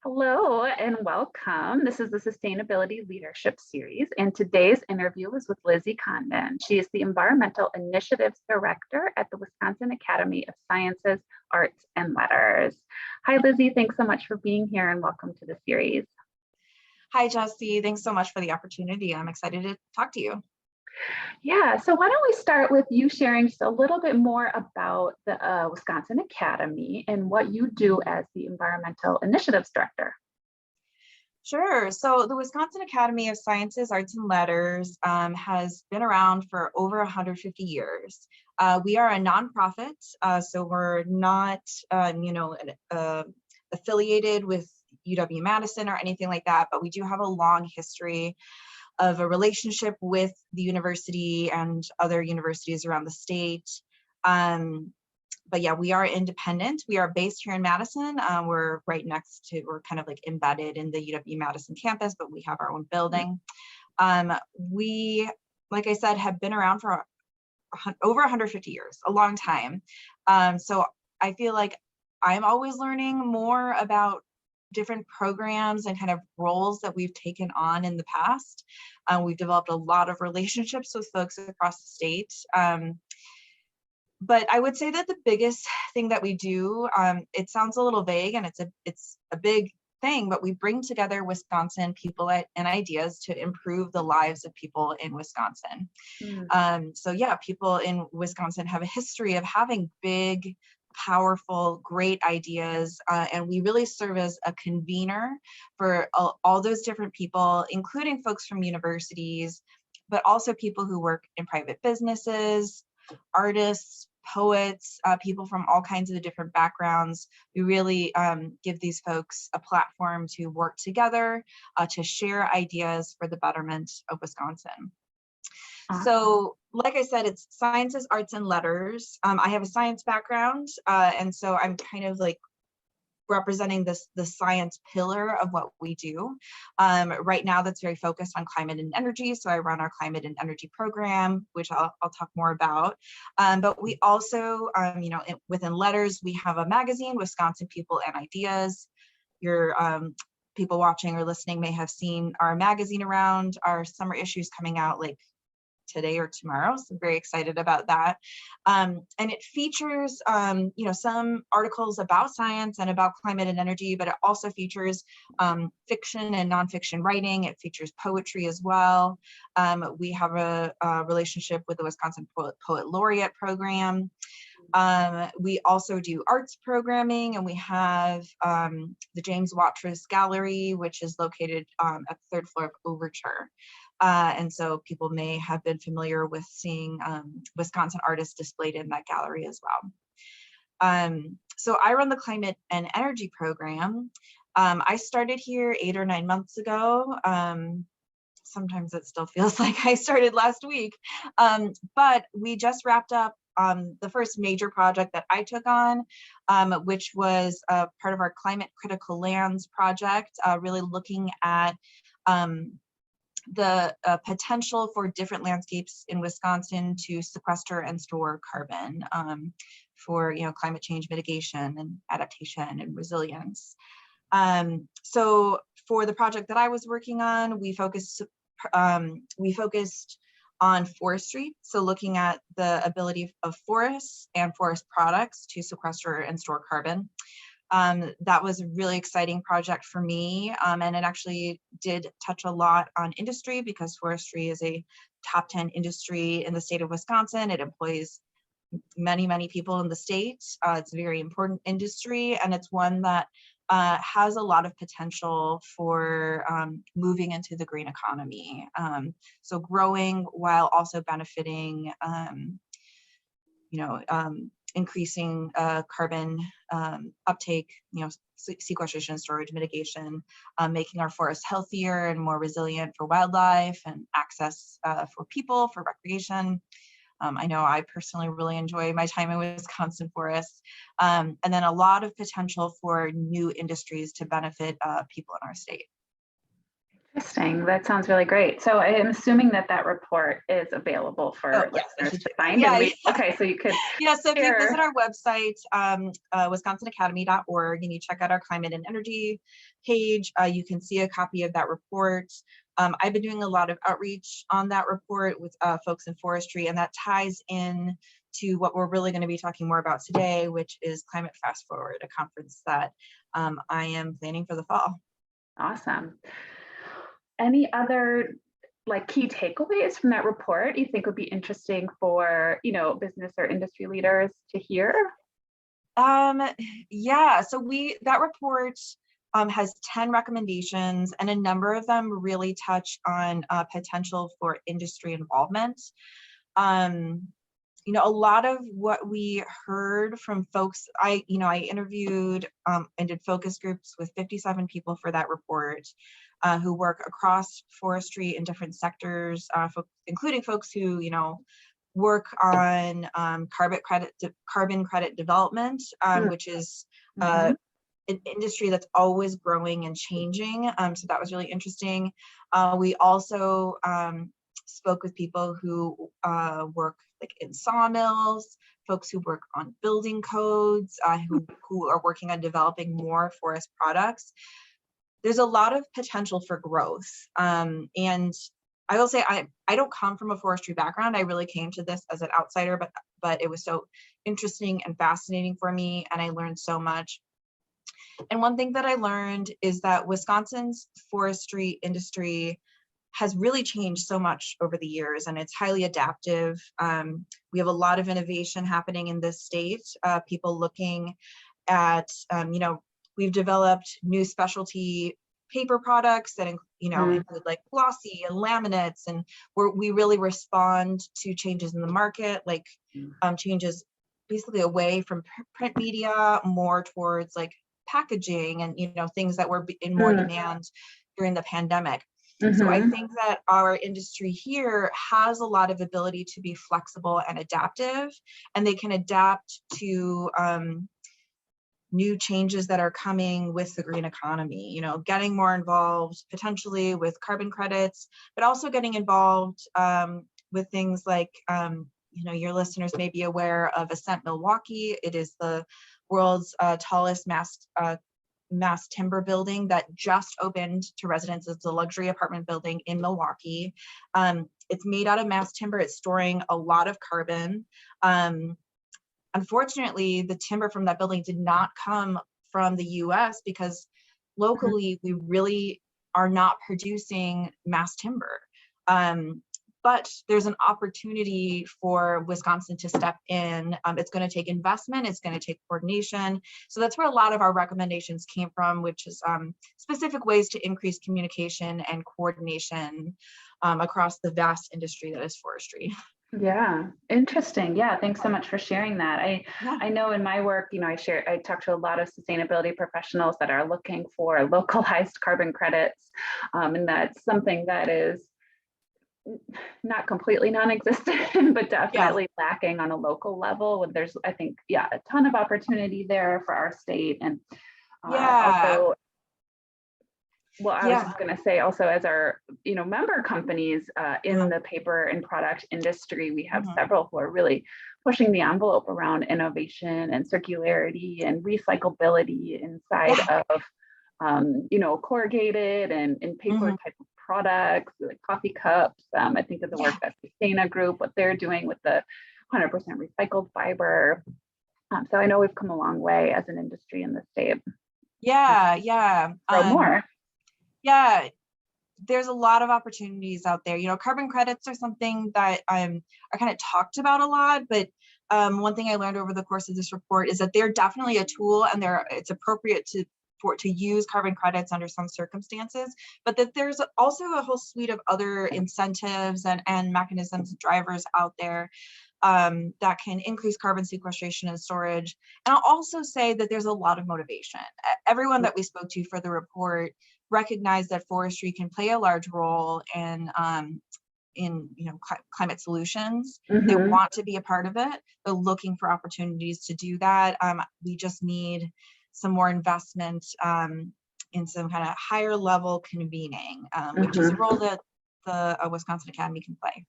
Hello and welcome. This is the Sustainability Leadership Series, and today's interview is with Lizzie Condon. She is the Environmental Initiatives Director at the Wisconsin Academy of Sciences, Arts, and Letters. Hi, Lizzie. Thanks so much for being here and welcome to the series. Hi, Jesse. Thanks so much for the opportunity. I'm excited to talk to you. Yeah, so why don't we start with you sharing just a little bit more about the Wisconsin Academy and what you do as the Environmental Initiatives Director. Sure. So the Wisconsin Academy of Sciences, Arts, and Letters has been around for over 150 years. We are a nonprofit, so we're not, affiliated with UW-Madison or anything like that, but we do have a long history of a relationship with the university and other universities around the state. But yeah, we are independent. We are based here in Madison. We're we're kind of like embedded in the UW-Madison campus, but we have our own building. We, like I said, have been around for over 150 years, a long time. So I feel like I'm always learning more about different programs and kind of roles that we've taken on in the past. We've developed a lot of relationships with folks across the state. But I would say that the biggest thing that we do, it sounds a little vague and it's a big thing, but we bring together Wisconsin people and ideas to improve the lives of people in Wisconsin. So yeah, people in Wisconsin have a history of having big, powerful, great ideas, and we really serve as a convener for all those different people, including folks from universities, but also people who work in private businesses, artists, poets, people from all kinds of different backgrounds. We really give these folks a platform to work together, to share ideas for the betterment of Wisconsin. So, like I said, it's sciences, arts, and letters. I have a science background, and so I'm kind of like representing the science pillar of what we do. Right now, that's very focused on climate and energy. So I run our climate and energy program, which I'll talk more about. But we also, within letters, we have a magazine, Wisconsin People and Ideas. Your people watching or listening may have seen our magazine around. Our summer issues coming out like today or tomorrow, so I'm very excited about that. And it features, some articles about science and about climate and energy, but it also features fiction and nonfiction writing. It features poetry as well. We have a relationship with the Wisconsin Poet Laureate program. We also do arts programming, and we have the James Watrous Gallery, which is located at the third floor of Overture. And so people may have been familiar with seeing Wisconsin artists displayed in that gallery as well. So I run the climate and energy program. I started here 8 or 9 months ago. Sometimes it still feels like I started last week, but we just wrapped up the first major project that I took on, which was part of our Climate Critical Lands project, really looking at the potential for different landscapes in Wisconsin to sequester and store carbon for climate change mitigation and adaptation and resilience. So for the project that I was working on, we focused on forestry, so looking at the ability of forests and forest products to sequester and store carbon. That was a really exciting project for me, and it actually did touch a lot on industry because forestry is a top 10 industry in the state of Wisconsin. It employs many, many people in the state. It's a very important industry, and it's one that has a lot of potential for moving into the green economy. So growing while also benefiting, increasing carbon uptake, sequestration, storage, mitigation, making our forests healthier and more resilient for wildlife and access for people, for recreation. I know I personally really enjoy my time in Wisconsin forests, and then a lot of potential for new industries to benefit people in our state. Interesting. That sounds really great. So I am assuming that that report is available Oh, for yes, I listeners should to do that. find and Yeah, read. Okay, so you could yeah. So if you visit share. our website, wisconsinacademy.org, and you check out our climate and energy page, you can see a copy of that report. I've been doing a lot of outreach on that report with folks in forestry, and that ties in to what we're really going to be talking more about today, which is Climate Fast Forward, a conference that I am planning for the fall. Awesome. Any other like key takeaways from that report you think would be interesting for, business or industry leaders to hear? Yeah, so that report has 10 recommendations, and a number of them really touch on potential for industry involvement. A lot of what we heard from folks, I interviewed and did focus groups with 57 people for that report, who work across forestry in different sectors, including folks who, work on carbon credit development, which is Mm-hmm. an industry that's always growing and changing. So that was really interesting. We also spoke with people who work like in sawmills, folks who work on building codes, who are working on developing more forest products. There's a lot of potential for growth. And I will say I don't come from a forestry background. I really came to this as an outsider, but it was so interesting and fascinating for me, and I learned so much. And one thing that I learned is that Wisconsin's forestry industry has really changed so much over the years, and it's highly adaptive. We have a lot of innovation happening in this state. People looking at, we've developed new specialty paper products that include like glossy and laminates, and we really respond to changes in the market, like changes basically away from print media, more towards like packaging and things that were in more demand during the pandemic. So I think that our industry here has a lot of ability to be flexible and adaptive, and they can adapt to new changes that are coming with the green economy, getting more involved potentially with carbon credits, but also getting involved with things like, your listeners may be aware of Ascent Milwaukee. It is the world's tallest mass timber building that just opened to residents. It's a luxury apartment building in Milwaukee. It's made out of mass timber. It's storing a lot of carbon. Unfortunately, the timber from that building did not come from the US because locally we really are not producing mass timber. But there's an opportunity for Wisconsin to step in. It's going to take investment. It's going to take coordination. So that's where a lot of our recommendations came from, which is specific ways to increase communication and coordination across the vast industry that is forestry. Yeah, interesting. Yeah, thanks so much for sharing that. I know in my work, I talk to a lot of sustainability professionals that are looking for localized carbon credits. And that's something that is not completely non-existent, but definitely lacking on a local level. There's, I think, a ton of opportunity there for our state. And also, well, I was just going to say also, as our, member companies in the paper and product industry, we have several who are really pushing the envelope around innovation and circularity and recyclability inside of, corrugated and paper type of products, like coffee cups. I think of the work that Sustaina Group, what they're doing with the 100% recycled fiber. So I know we've come a long way as an industry in the state. Grow more. Yeah, there's a lot of opportunities out there. Carbon credits are something that are kind of talked about a lot, but one thing I learned over the course of this report is that they're definitely a tool, and it's appropriate to use carbon credits under some circumstances, but that there's also a whole suite of other incentives and mechanisms, drivers out there that can increase carbon sequestration and storage. And I'll also say that there's a lot of motivation. Everyone that we spoke to for the report recognized that forestry can play a large role in climate solutions. They want to be a part of it. They're looking for opportunities to do that. We just need some more investment in some kind of higher level convening, which is a Mhm. role that the Wisconsin Academy can play.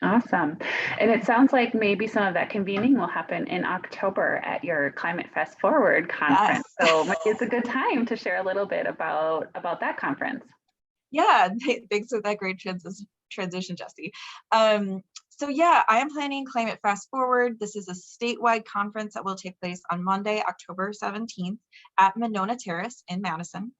Awesome. And it sounds like maybe some of that convening will happen in October at your Climate Fast Forward Yes. conference. So maybe it's a good time to share a little bit about that conference. Yeah, thanks for that great transition, Jesse. So yeah, I am planning Climate Fast Forward. This is a statewide conference that will take place on Monday, October 17th at Monona Terrace in Madison.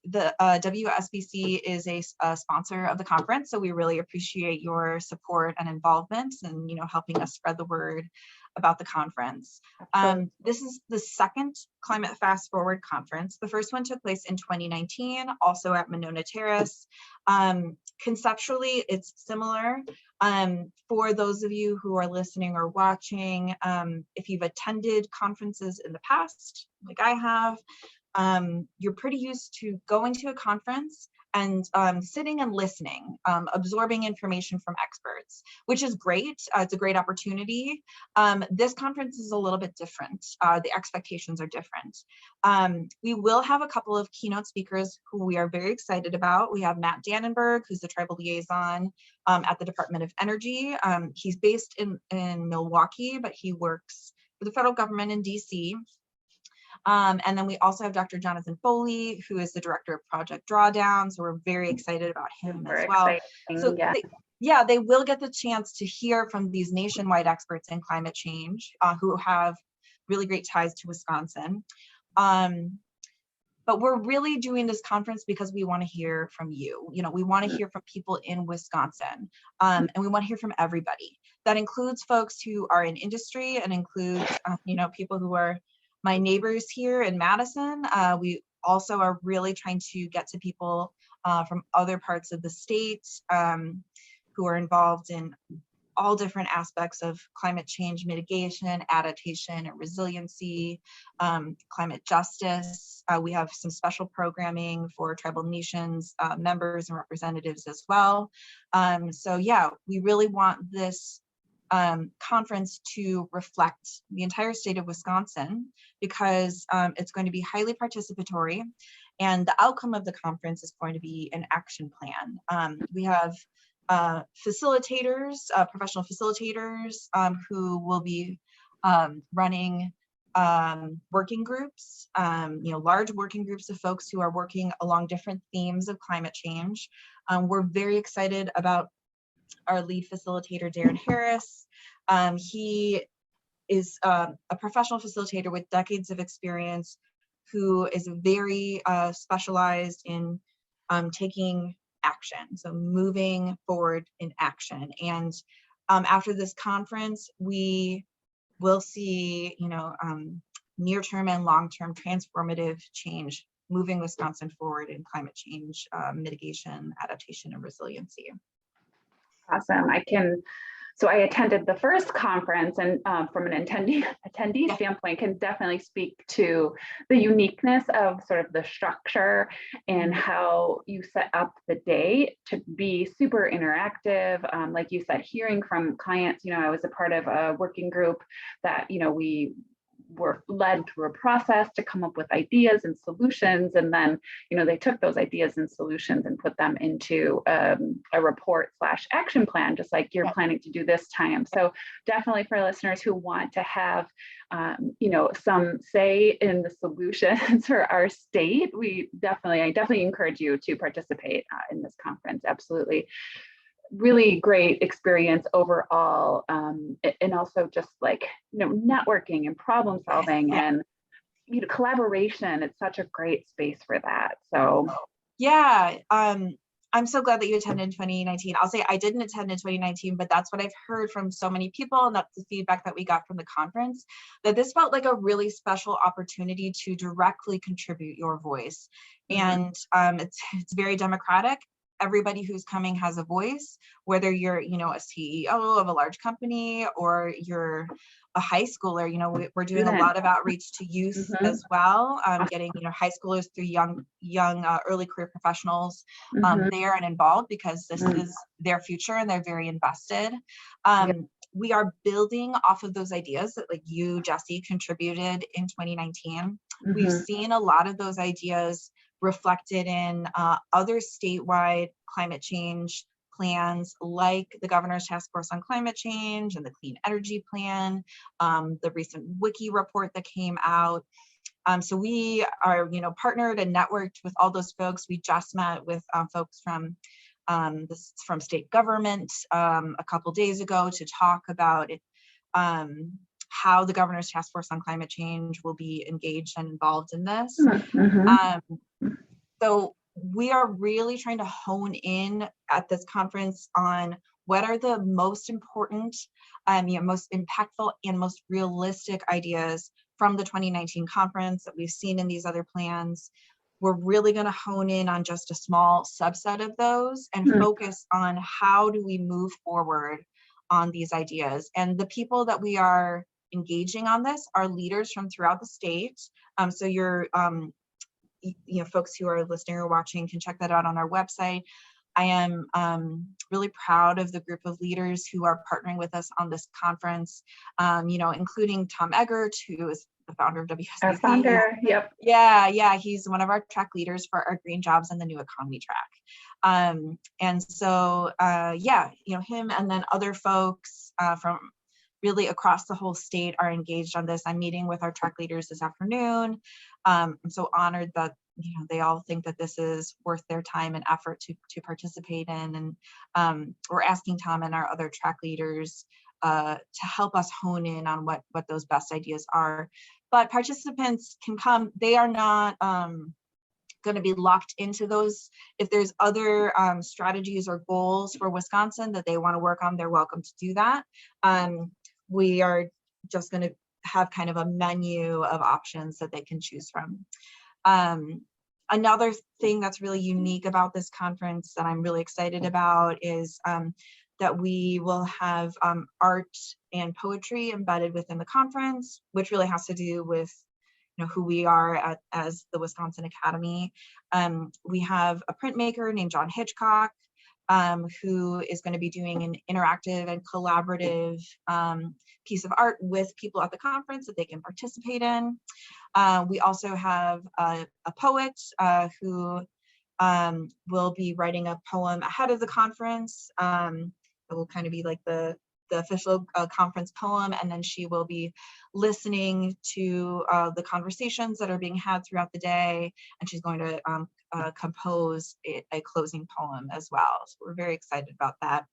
The WSBC is a sponsor of the conference, so we really appreciate your support and involvement and, helping us spread the word about the conference. This is the second Climate Fast Forward conference. The first one took place in 2019, also at Monona Terrace. Conceptually, it's similar. For those of you who are listening or watching, if you've attended conferences in the past, like I have, you're pretty used to going to a conference and sitting and listening, absorbing information from experts, which is great. It's a great opportunity. This conference is a little bit different. The expectations are different. We will have a couple of keynote speakers who we are very excited about. We have Matt Dannenberg, who's the tribal liaison at the Department of Energy. He's based in Milwaukee, but he works for the federal government in DC. And then we also have Dr. Jonathan Foley, who is the director of Project Drawdown. So we're very excited about him as well. So they will get the chance to hear from these nationwide experts in climate change who have really great ties to Wisconsin. But we're really doing this conference because we want to hear from you. We want to hear from people in Wisconsin, and we want to hear from everybody. That includes folks who are in industry and includes, people who are my neighbors here in Madison. We also are really trying to get to people from other parts of the state who are involved in all different aspects of climate change mitigation, adaptation, and resiliency, climate justice. We have some special programming for tribal nations members and representatives as well. So yeah, we really want this conference to reflect the entire state of Wisconsin because it's going to be highly participatory, and the outcome of the conference is going to be an action plan. We have facilitators, professional facilitators who will be running working groups, large working groups of folks who are working along different themes of climate change. We're very excited about our lead facilitator, Darren Harris. He is a professional facilitator with decades of experience who is very specialized in taking action, so moving forward in action. And after this conference, we will see, near-term and long-term transformative change moving Wisconsin forward in climate change mitigation, adaptation, and resiliency. Awesome. So I attended the first conference, and from an attendee standpoint, can definitely speak to the uniqueness of sort of the structure and how you set up the day to be super interactive. Like you said, hearing from clients, I was a part of a working group that, we were led through a process to come up with ideas and solutions. And then, they took those ideas and solutions and put them into a report/action plan, just like you're planning to do this time. So definitely for listeners who want to have, some say in the solutions for our state, I definitely encourage you to participate in this conference. Absolutely. Really great experience overall, and also just like networking and problem solving and collaboration. It's such a great space for that. So yeah, I'm so glad that you attended in 2019. I'll say I didn't attend in 2019, but that's what I've heard from so many people, and that's the feedback that we got from the conference, that this felt like a really special opportunity to directly contribute your voice. And it's very democratic. Everybody who's coming has a voice, whether you're, a CEO of a large company or you're a high schooler. We're doing a lot of outreach to youth as well, getting, high schoolers through young early career professionals there and involved because this is their future and they're very invested. we are building off of those ideas that like you, Jesse, contributed in 2019. We've seen a lot of those ideas reflected in other statewide climate change plans, like the Governor's Task Force on Climate Change and the Clean Energy Plan, the recent Wiki report that came out. So we are, partnered and networked with all those folks. We just met with folks from state government a couple days ago to talk about it, how the Governor's Task Force on Climate Change will be engaged and involved in this. So we are really trying to hone in at this conference on what are the most important, most impactful and most realistic ideas from the 2019 conference that we've seen in these other plans. We're really going to hone in on just a small subset of those and focus on how do we move forward on these ideas. And the people that we are engaging on this are leaders from throughout the state. So you're, folks who are listening or watching can check that out on our website. I am really proud of the group of leaders who are partnering with us on this conference, including Tom Eggert, who is the founder of WSBC. Our founder, yep. Yeah, he's one of our track leaders for our Green Jobs and the New Economy track. And so, him and then other folks from really across the whole state are engaged on this. I'm meeting with our track leaders this afternoon. I'm so honored that they all think that this is worth their time and effort to participate in. And we're asking Tom and our other track leaders to help us hone in on what those best ideas are. But participants can come. They are not going to be locked into those. If there's other strategies or goals for Wisconsin that they want to work on, they're welcome to do that. We are just going to have kind of a menu of options that they can choose from. Another thing that's really unique about this conference that I'm really excited about is that we will have art and poetry embedded within the conference, which really has to do with who we are as the Wisconsin Academy. We have a printmaker named John Hitchcock, who is going to be doing an interactive and collaborative piece of art with people at the conference that they can participate in. We also have a poet who will be writing a poem ahead of the conference. It will kind of be like the official conference poem, and then she will be listening to the conversations that are being had throughout the day, and she's going to compose a closing poem as well. So we're very excited about that.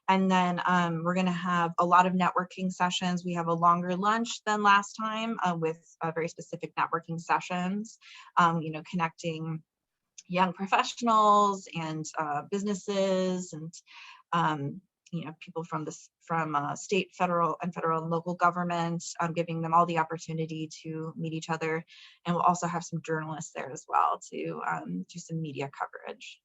And then we're going to have a lot of networking sessions. We have a longer lunch than last time with very specific networking sessions, connecting young professionals and businesses and people from state, federal, and local government, giving them all the opportunity to meet each other. And we'll also have some journalists there as well to do some media coverage.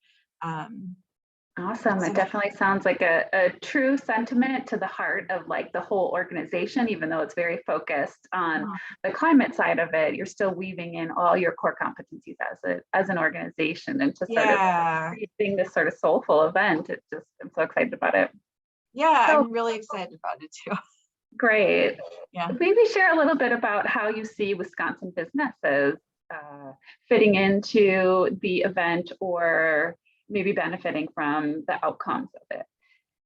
Awesome. It definitely sounds like a true sentiment to the heart of like the whole organization, even though it's very focused on the climate side of it, you're still weaving in all your core competencies as an organization, and to sort of creating this sort of soulful event. I'm so excited about it. Yeah, so, I'm really excited about it too. Great. Yeah. Maybe share a little bit about how you see Wisconsin businesses fitting into the event, or maybe benefiting from the outcomes of it.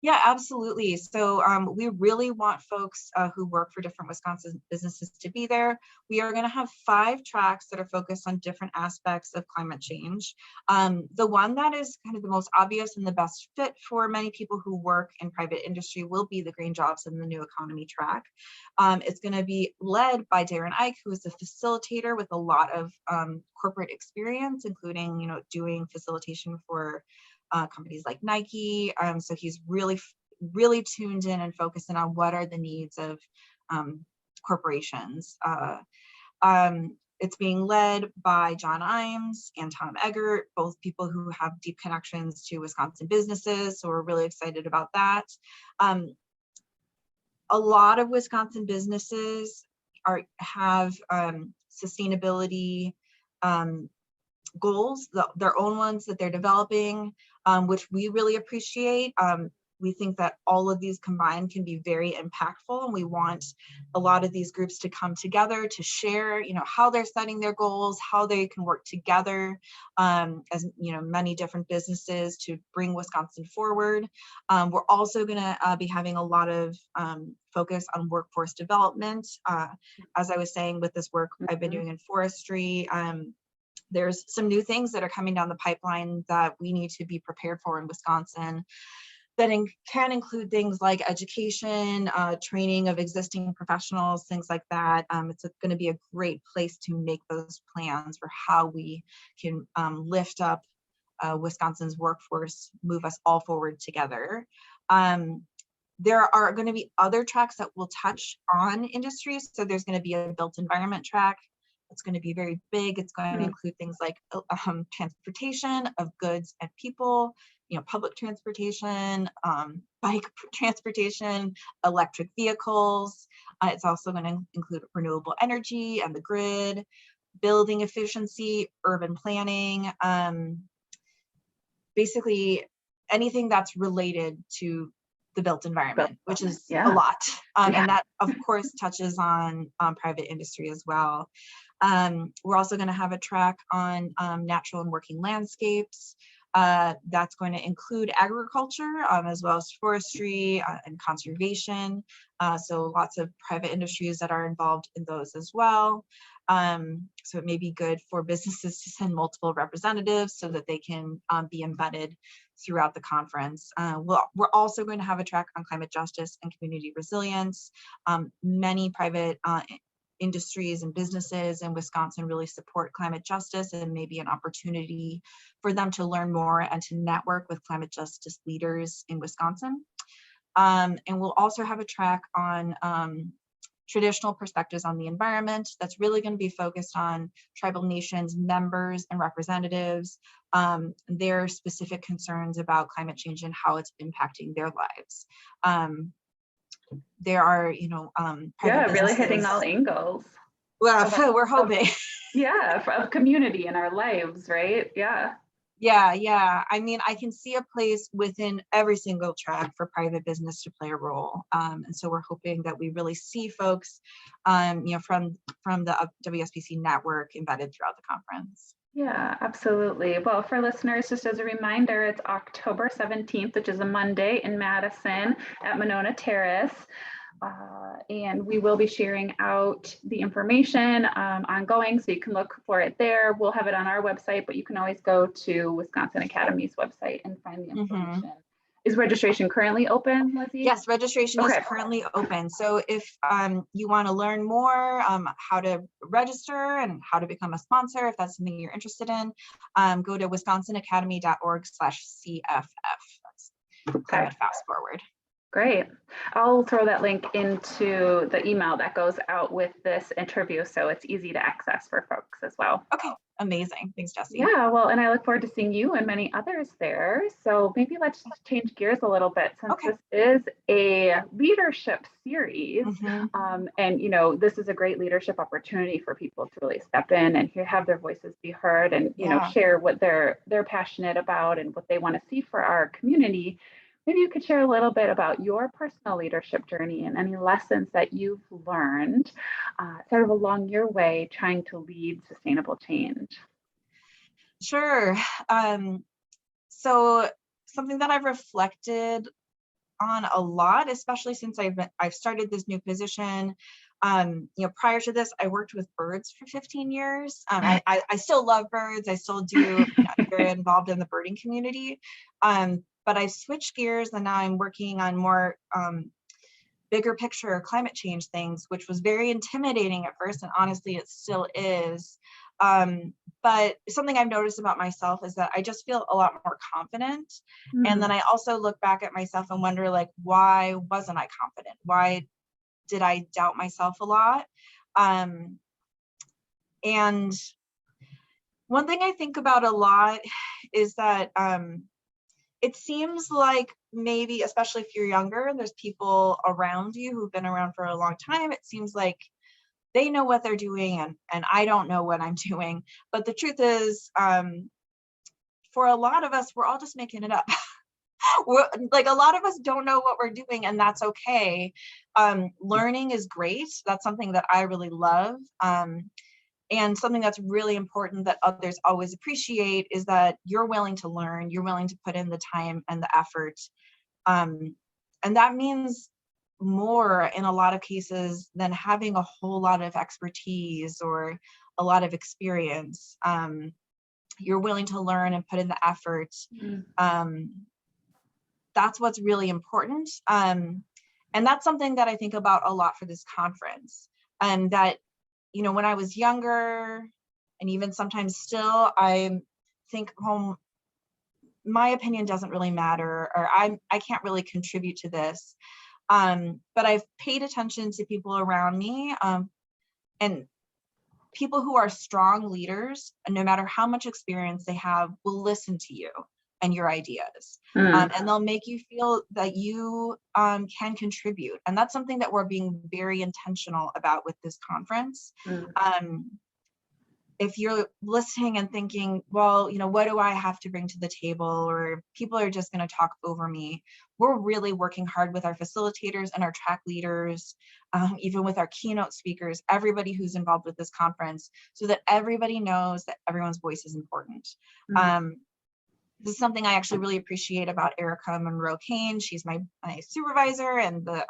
Yeah, absolutely. So we really want folks who work for different Wisconsin businesses to be there. We are going to have 5 tracks that are focused on different aspects of climate change. The one that is kind of the most obvious and the best fit for many people who work in private industry will be the Green Jobs and the New Economy track. It's going to be led by Darren Ike, who is a facilitator with a lot of corporate experience, including doing facilitation for companies like Nike. So he's really tuned in and focusing on what are the needs of corporations. It's being led by John Imes and Tom Eggert, both people who have deep connections to Wisconsin businesses. So we're really excited about that. A lot of Wisconsin businesses have sustainability goals, their own ones that they're developing, which we really appreciate. we think that all of these combined can be very impactful, and we want a lot of these groups to come together to share, how they're setting their goals, how they can work together as many different businesses to bring Wisconsin forward. We're also going to be having a lot of focus on workforce development. As I was saying, with this work I've been doing in forestry, there's some new things that are coming down the pipeline that we need to be prepared for in Wisconsin that can include things like education, training of existing professionals, things like that. It's going to be a great place to make those plans for how we can lift up Wisconsin's workforce, move us all forward together. There are going to be other tracks that will touch on industries. So there's going to be a built environment track. It's going to be very big. It's going to include things like transportation of goods and people, public transportation, bike transportation, electric vehicles. It's also going to include renewable energy and the grid, building efficiency, urban planning, basically anything that's related to the built environment, which is a lot. And that, of course, touches on private industry as well. We're also going to have a track on natural and working landscapes. That's going to include agriculture as well as forestry and conservation. So lots of private industries that are involved in those as well. So it may be good for businesses to send multiple representatives so that they can be embedded throughout the conference. We're also going to have a track on climate justice and community resilience. Many private industries and businesses in Wisconsin really support climate justice, and maybe an opportunity for them to learn more and to network with climate justice leaders in Wisconsin. And we'll also have a track on traditional perspectives on the environment that's really going to be focused on tribal nations, members, and representatives, their specific concerns about climate change and how it's impacting their lives. There are, really hitting all angles. Well, we're hoping. Of community in our lives, right? Yeah. I mean, I can see a place within every single track for private business to play a role. And so we're hoping that we really see folks, from the WSPC network embedded throughout the conference. Yeah, absolutely. Well, for listeners, just as a reminder, it's October 17th, which is a Monday in Madison at Monona Terrace. And we will be sharing out the information ongoing, so you can look for it there. We'll have it on our website, but you can always go to Wisconsin Academy's website and find the information. Is registration currently open, Lizzie? Yes, registration is currently open. So if you want to learn more how to register and how to become a sponsor, if that's something you're interested in, go to wisconsinacademy.org/CFF. That's Climate Fast Forward. Great. I'll throw that link into the email that goes out with this interview, so it's easy to access for folks as well. Okay, amazing. Thanks, Jessie. Yeah, well, and I look forward to seeing you and many others there. So maybe let's just change gears a little bit, since this is a leadership series. And, this is a great leadership opportunity for people to really step in and have their voices be heard, and, share what they're passionate about and what they want to see for our community. Maybe you could share a little bit about your personal leadership journey and any lessons that you've learned sort of along your way trying to lead sustainable change. Sure. So something that I've reflected on a lot, especially since I've started this new position. Prior to this, I worked with birds for 15 years. I still love birds. I still do. I'm very involved in the birding community. But I switched gears, and now I'm working on more bigger picture climate change things, which was very intimidating at first, and honestly, it still is. But something I've noticed about myself is that I just feel a lot more confident. And then I also look back at myself and wonder, why wasn't I confident? Why did I doubt myself a lot? And one thing I think about a lot is that it seems like maybe, especially if you're younger, there's people around you who've been around for a long time. It seems like they know what they're doing, and I don't know what I'm doing. But the truth is, for a lot of us, we're all just making it up. like a lot of us don't know what we're doing, and that's okay. Learning is great. That's something that I really love. And something that's really important that others always appreciate is that you're willing to learn, you're willing to put in the time and the effort. And that means more in a lot of cases than having a whole lot of expertise or a lot of experience. You're willing to learn and put in the effort. That's what's really important. And that's something that I think about a lot for this conference. And that, you know, when I was younger, and even sometimes still, I think, oh, my opinion doesn't really matter, or I can't really contribute to this. But I've paid attention to people around me, and people who are strong leaders, and no matter how much experience they have, will listen to you and your ideas. And they'll make you feel that you can contribute. And that's something that we're being very intentional about with this conference. If you're listening and thinking, well, you know, what do I have to bring to the table? Or people are just going to talk over me. We're really working hard with our facilitators and our track leaders, even with our keynote speakers, everybody who's involved with this conference, so that everybody knows that everyone's voice is important. This is something I actually really appreciate about Erica Monroe Kane. She's my supervisor and the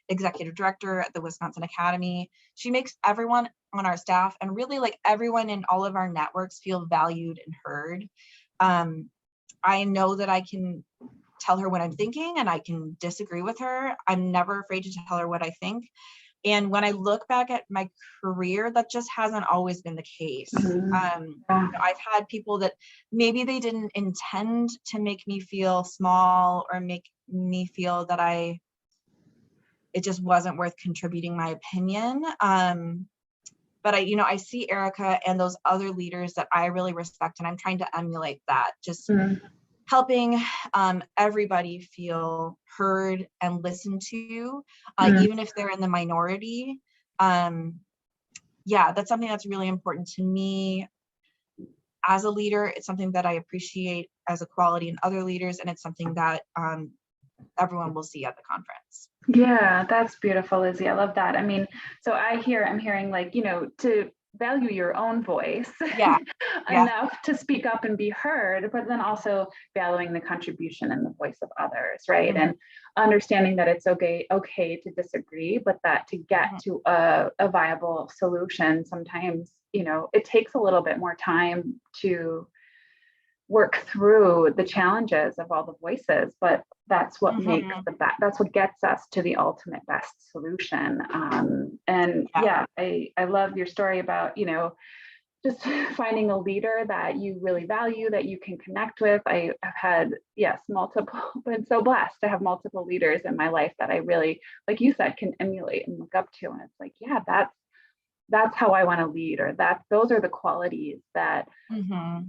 executive director at the Wisconsin Academy. She makes everyone on our staff and really like everyone in all of our networks feel valued and heard. I know that I can tell her what I'm thinking and I can disagree with her. I'm never afraid to tell her what I think. And when I look back at my career, that just hasn't always been the case. You know, I've had people that maybe they didn't intend to make me feel small or make me feel that it just wasn't worth contributing my opinion. But I see Erica and those other leaders that I really respect, and I'm trying to emulate that, just helping everybody feel heard and listened to, even if they're in the minority. Yeah, that's something that's really important to me as a leader. It's something that I appreciate as a quality in other leaders, and it's something that everyone will see at the conference. Yeah, that's beautiful, Lizzie. I love that. I mean, so I'm hearing like, to value your own voice enough to speak up and be heard, but then also valuing the contribution and the voice of others, right? And understanding that it's okay to disagree, but that to get to a viable solution, sometimes, it takes a little bit more time to work through the challenges of all the voices, but that's what makes that's what gets us to the ultimate best solution. I love your story about, just finding a leader that you really value, that you can connect with. I have had, been so blessed to have multiple leaders in my life that I really, like you said, can emulate and look up to. And it's like, yeah, that's how I want to lead, or those are the qualities that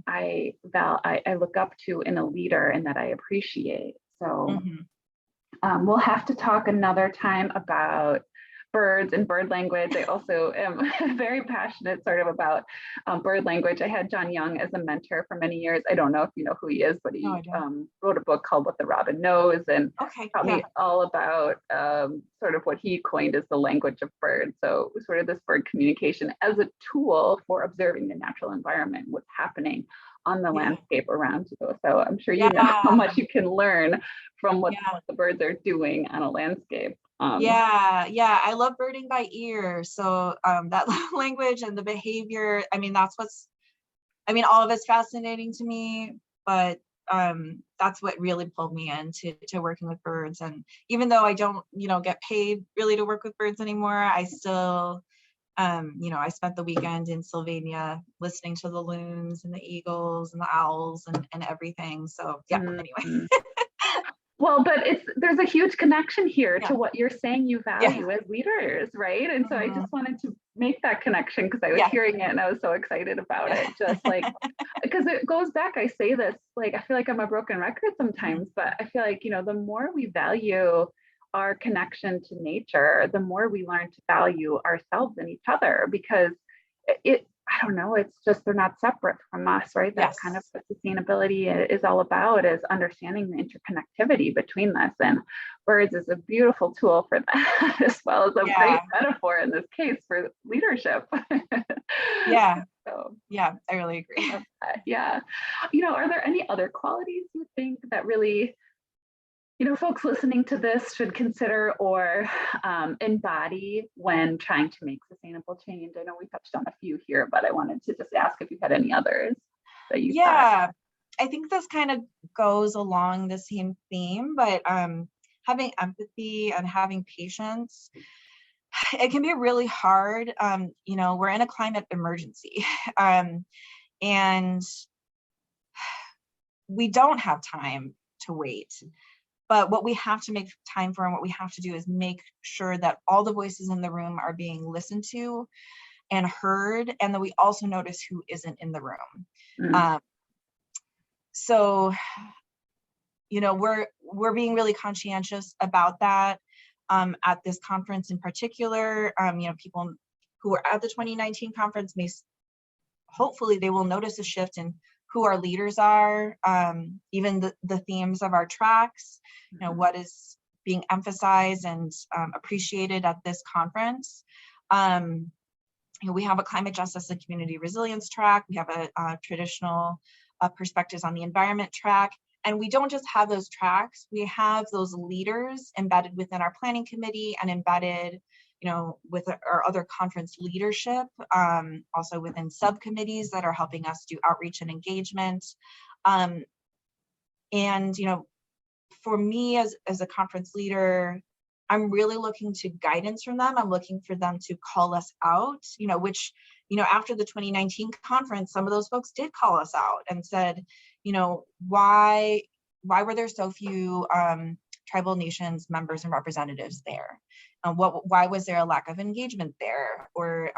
I look up to in a leader and that I appreciate. So we'll have to talk another time about birds and bird language. I also am very passionate sort of about bird language. I had John Young as a mentor for many years. I don't know if you know who he is, but he wrote a book called What the Robin Knows, and taught me all about sort of what he coined as the language of birds. So sort of this bird communication as a tool for observing the natural environment, what's happening on the landscape around you. So I'm sure you know how much you can learn from what the birds are doing on a landscape. I love birding by ear. So that language and the behavior, all of it's fascinating to me, but that's what really pulled me into working with birds. And even though I don't, get paid really to work with birds anymore, I still, I spent the weekend in Sylvania listening to the loons and the eagles and the owls and everything. So anyway. Well, but there's a huge connection here to what you're saying you value as leaders, right? And so I just wanted to make that connection because I was hearing it and I was so excited about it. Just like, because it goes back, I say this, like, I feel like I'm a broken record sometimes, but I feel like, the more we value our connection to nature, the more we learn to value ourselves and each other, because I don't know, it's just they're not separate from us, right? That's Yes. kind of what sustainability is all about, is understanding the interconnectivity between this. And words is a beautiful tool for that, as well as a great Yeah. metaphor in this case for leadership. Yeah. So, Yeah. I really agree. yeah. Are there any other qualities you think that really, folks listening to this should consider or embody when trying to make sustainable change? I know we touched on a few here, but I wanted to just ask if you had any others that you thought. Yeah. I think this kind of goes along the same theme, but having empathy and having patience, it can be really hard. We're in a climate emergency, and we don't have time to wait. But what we have to make time for and what we have to do is make sure that all the voices in the room are being listened to and heard, and that we also notice who isn't in the room. Mm. So, we're being really conscientious about that at this conference in particular. People who are at the 2019 conference hopefully they will notice a shift in who our leaders are, even the themes of our tracks, what is being emphasized and appreciated at this conference. We have a climate justice and community resilience track. We have a traditional perspectives on the environment track. And we don't just have those tracks, we have those leaders embedded within our planning committee and embedded with our other conference leadership, also within subcommittees that are helping us do outreach and engagement. For me as a conference leader, I'm really looking to guidance from them. I'm looking for them to call us out, which, after the 2019 conference, some of those folks did call us out and said, why were there so few tribal nations members and representatives there? Why was there a lack of engagement there? Or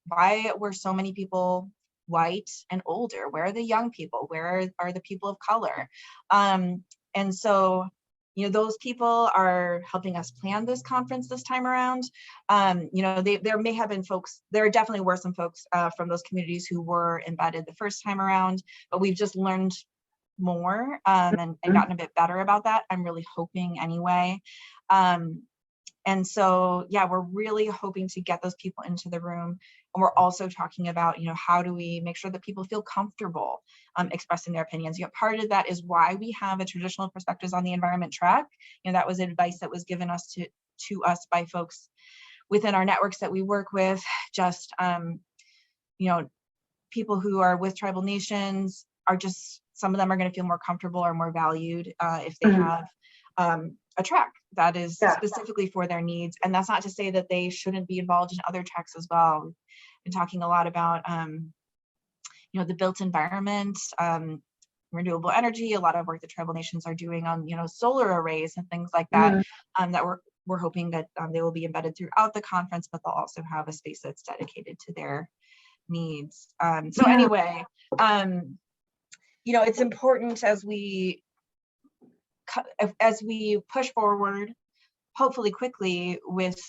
why were so many people white and older? Where are the young people? Where are the people of color? And so, those people are helping us plan this conference this time around. There may have been folks, there definitely were some folks from those communities who were embedded the first time around, but we've just learned more and gotten a bit better about that. I'm really hoping anyway. And so, yeah, we're really hoping to get those people into the room. And we're also talking about, how do we make sure that people feel comfortable expressing their opinions? Part of that is why we have a traditional perspectives on the environment track. That was advice that was given us to us by folks within our networks that we work with. Just, people who are with tribal nations are just, some of them are going to feel more comfortable or more valued if they have a track that is specifically for their needs. And that's not to say that they shouldn't be involved in other tracks as well. We've been talking a lot about, the built environment, renewable energy, a lot of work that tribal nations are doing on, solar arrays and things like that, that we're hoping that they will be embedded throughout the conference, but they'll also have a space that's dedicated to their needs. Anyway, it's important as we push forward, hopefully quickly, with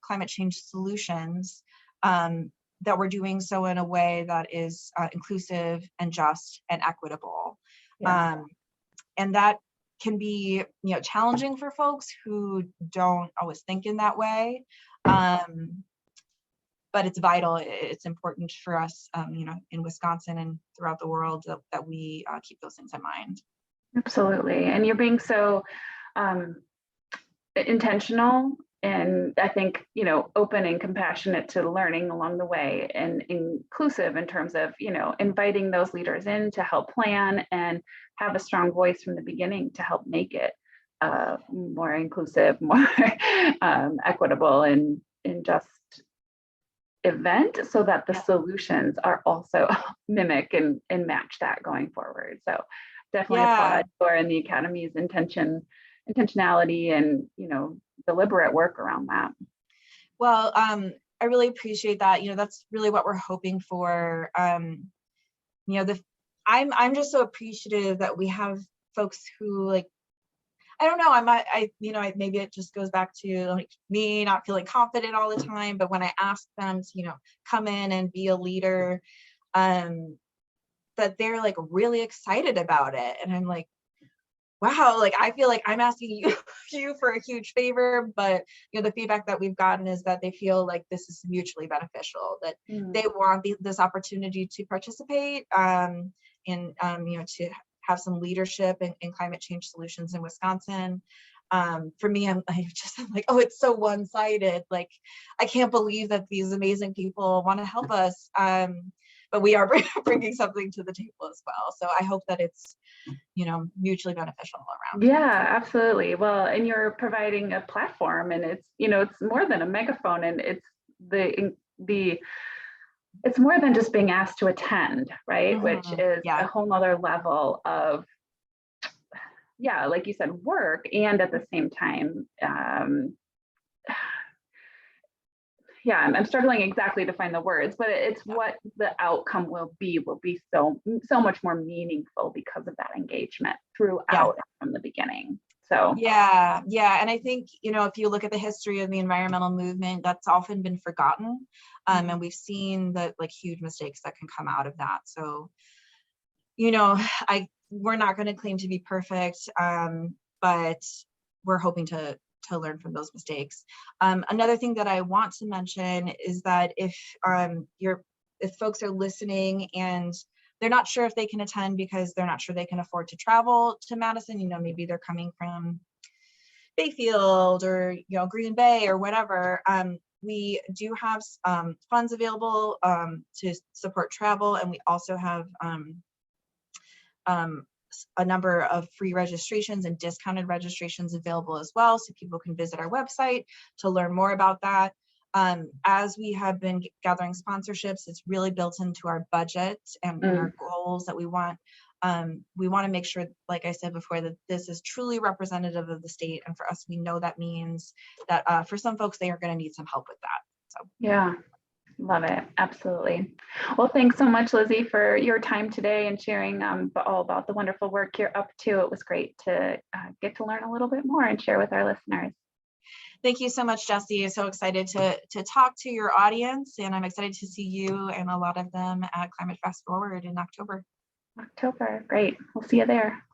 climate change solutions, that we're doing so in a way that is inclusive and just and equitable. And that can be, challenging for folks who don't always think in that way. But it's vital. It's important for us, in Wisconsin and throughout the world that we keep those things in mind. Absolutely. And you're being so intentional, and I think, open and compassionate to learning along the way, and inclusive in terms of, inviting those leaders in to help plan and have a strong voice from the beginning to help make it more inclusive, more equitable and just event, so that the solutions are also mimic and match that going forward. So definitely applaud for in the Academy's intentionality and, deliberate work around that. Well, I really appreciate that. That's really what we're hoping for. I'm just so appreciative that we have folks who I don't know, maybe it just goes back to like me not feeling confident all the time, but when I ask them to, come in and be a leader, that they're like really excited about it. And I'm like, wow, like I feel like I'm asking you for a huge favor, but the feedback that we've gotten is that they feel like this is mutually beneficial, that they want this opportunity to participate, and to have some leadership in climate change solutions in Wisconsin. For me, I'm like, oh, it's so one-sided. Like, I can't believe that these amazing people want to help us. But we are bringing something to the table as well. So I hope that it's, mutually beneficial all around. Yeah, absolutely. Well, and you're providing a platform, and it's more than a megaphone, and it's it's more than just being asked to attend, right? Which is a whole nother level of, like you said, work. And at the same time, I'm struggling exactly to find the words, but it's what the outcome will be so much more meaningful because of that engagement throughout from the beginning. So and I think if you look at the history of the environmental movement, that's often been forgotten, and we've seen the like huge mistakes that can come out of that. So we're not going to claim to be perfect, but we're hoping to learn from those mistakes. Another thing that I want to mention is that if folks are listening and they're not sure if they can attend because they're not sure they can afford to travel to Madison, maybe they're coming from Bayfield or Green Bay or whatever, we do have funds available to support travel, and we also have a number of free registrations and discounted registrations available as well, so people can visit our website to learn more about that. As we have been gathering sponsorships, it's really built into our budget and our goals that we want. We want to make sure, like I said before, that this is truly representative of the state, and for us, we know that means that for some folks, they are going to need some help with that. So yeah. Love it. Absolutely. Well, thanks so much, Lizzie, for your time today and sharing all about the wonderful work you're up to. It was great to get to learn a little bit more and share with our listeners. Thank you so much, Jessie. I'm so excited to talk to your audience, and I'm excited to see you and a lot of them at Climate Fast Forward in October. Great. We'll see you there.